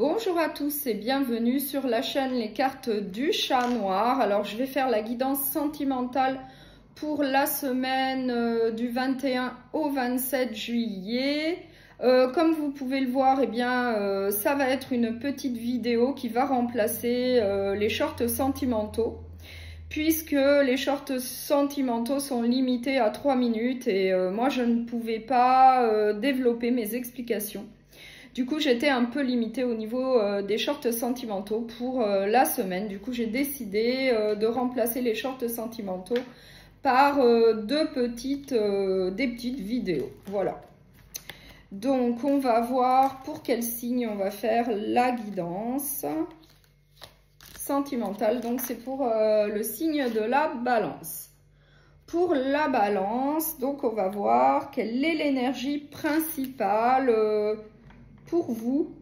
Bonjour à tous et bienvenue sur la chaîne Les Cartes du Chat Noir. Alors je vais faire la guidance sentimentale pour la semaine du 21 au 27 juillet. Comme vous pouvez le voir, ça va être une petite vidéo qui va remplacer les shorts sentimentaux, puisque les shorts sentimentaux sont limités à 3 minutes et moi je ne pouvais pas développer mes explications. Du coup, j'étais un peu limitée au niveau des shorts sentimentaux pour la semaine. Du coup, j'ai décidé de remplacer les shorts sentimentaux par des petites vidéos. Voilà. Donc, on va voir pour quel signe on va faire la guidance sentimentale. Donc, c'est pour le signe de la balance. Pour la balance, donc, on va voir quelle est l'énergie principale pour vous,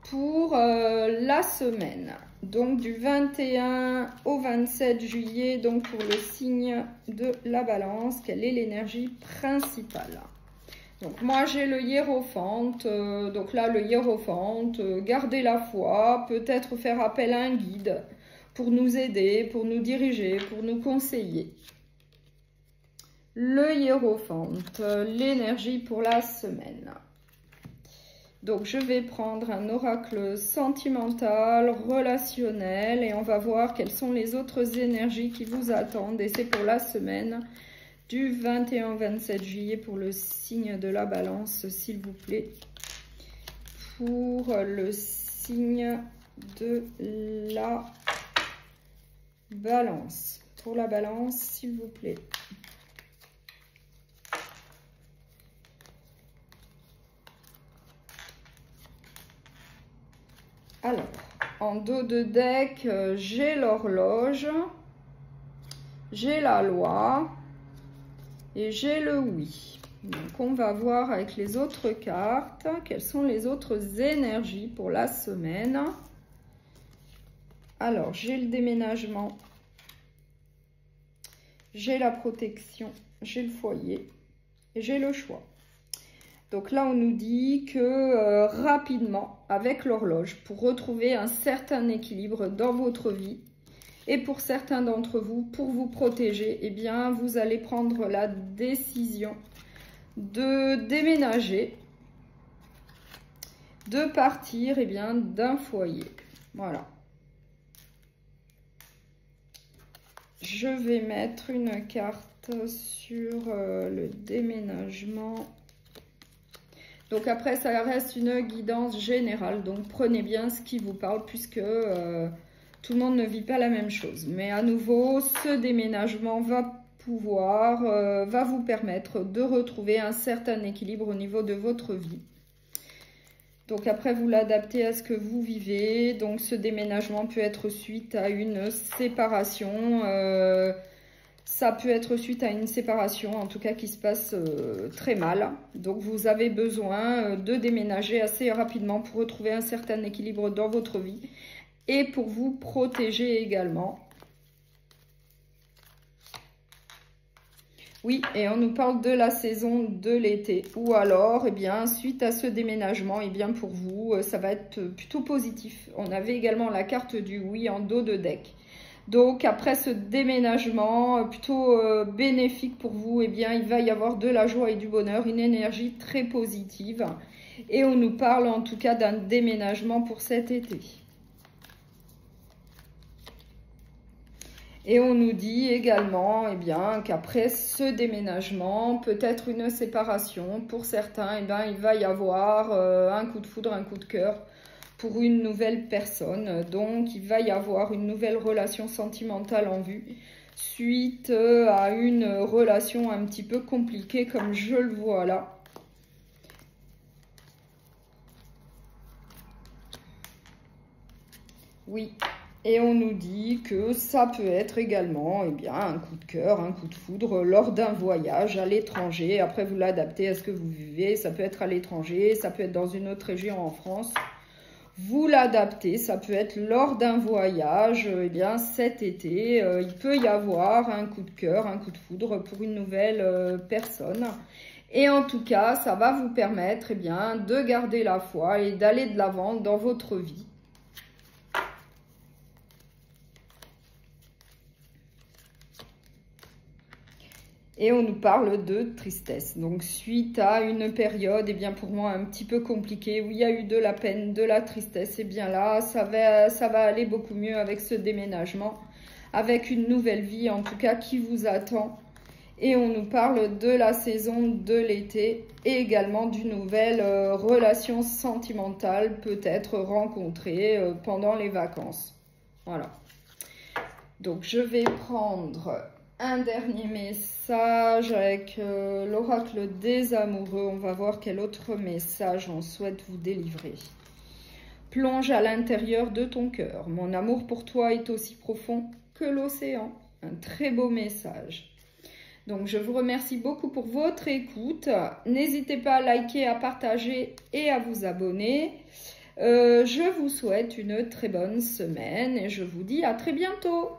pour la semaine, donc du 21 au 27 juillet, donc pour le signe de la balance, quelle est l'énergie principale? Donc moi j'ai le hiérophante, donc là le hiérophante, garder la foi, peut-être faire appel à un guide pour nous aider, pour nous diriger, pour nous conseiller. Le hiérophante, l'énergie pour la semaine. Donc, je vais prendre un oracle sentimental, relationnel, et on va voir quelles sont les autres énergies qui vous attendent. Et c'est pour la semaine du 21 au 27 juillet pour le signe de la balance, s'il vous plaît. Pour le signe de la balance. Pour la balance, s'il vous plaît. Alors, en dos de deck, j'ai l'horloge, j'ai la loi et j'ai le oui. Donc, on va voir avec les autres cartes quelles sont les autres énergies pour la semaine. Alors, j'ai le déménagement, j'ai la protection, j'ai le foyer et j'ai le choix. Donc là, on nous dit que rapidement, avec l'horloge, pour retrouver un certain équilibre dans votre vie, et pour certains d'entre vous, pour vous protéger, eh bien, vous allez prendre la décision de déménager, de partir, eh bien, d'un foyer. Voilà. Je vais mettre une carte sur le déménagement. Donc après, ça reste une guidance générale, donc prenez bien ce qui vous parle puisque tout le monde ne vit pas la même chose. Mais à nouveau, ce déménagement va vous permettre de retrouver un certain équilibre au niveau de votre vie. Donc après, vous l'adaptez à ce que vous vivez. Donc ce déménagement peut être suite à une séparation. Ça peut être suite à une séparation, en tout cas qui se passe très mal. Donc vous avez besoin de déménager assez rapidement pour retrouver un certain équilibre dans votre vie et pour vous protéger également. Oui, et on nous parle de la saison de l'été. Ou alors, eh bien, suite à ce déménagement, eh bien, pour vous, ça va être plutôt positif. On avait également la carte du oui en dos de deck. Donc, après ce déménagement plutôt bénéfique pour vous, eh bien, il va y avoir de la joie et du bonheur, une énergie très positive. Et on nous parle en tout cas d'un déménagement pour cet été. Et on nous dit également eh bien, qu'après ce déménagement, peut-être une séparation. Pour certains, eh bien, il va y avoir un coup de foudre, un coup de cœur pour une nouvelle personne. Donc, il va y avoir une nouvelle relation sentimentale en vue suite à une relation un petit peu compliquée comme je le vois là. Oui, et on nous dit que ça peut être également eh bien, un coup de cœur, un coup de foudre lors d'un voyage à l'étranger. Après, vous l'adaptez à ce que vous vivez. Ça peut être à l'étranger, ça peut être dans une autre région en France. Vous l'adaptez, ça peut être lors d'un voyage, eh bien cet été, il peut y avoir un coup de cœur, un coup de foudre pour une nouvelle personne. Et en tout cas, ça va vous permettre de garder la foi et d'aller de l'avant dans votre vie. Et on nous parle de tristesse. Donc, suite à une période, pour moi, un petit peu compliquée, où il y a eu de la peine, de la tristesse, là, ça va aller beaucoup mieux avec ce déménagement, avec une nouvelle vie, en tout cas, qui vous attend. Et on nous parle de la saison de l'été et également d'une nouvelle relation sentimentale, peut-être rencontrée pendant les vacances. Voilà. Donc, je vais prendre un dernier message avec l'oracle des amoureux. On va voir quel autre message on souhaite vous délivrer. Plonge à l'intérieur de ton cœur. Mon amour pour toi est aussi profond que l'océan. Un très beau message. Donc, je vous remercie beaucoup pour votre écoute. N'hésitez pas à liker, à partager et à vous abonner. Je vous souhaite une très bonne semaine et je vous dis à très bientôt.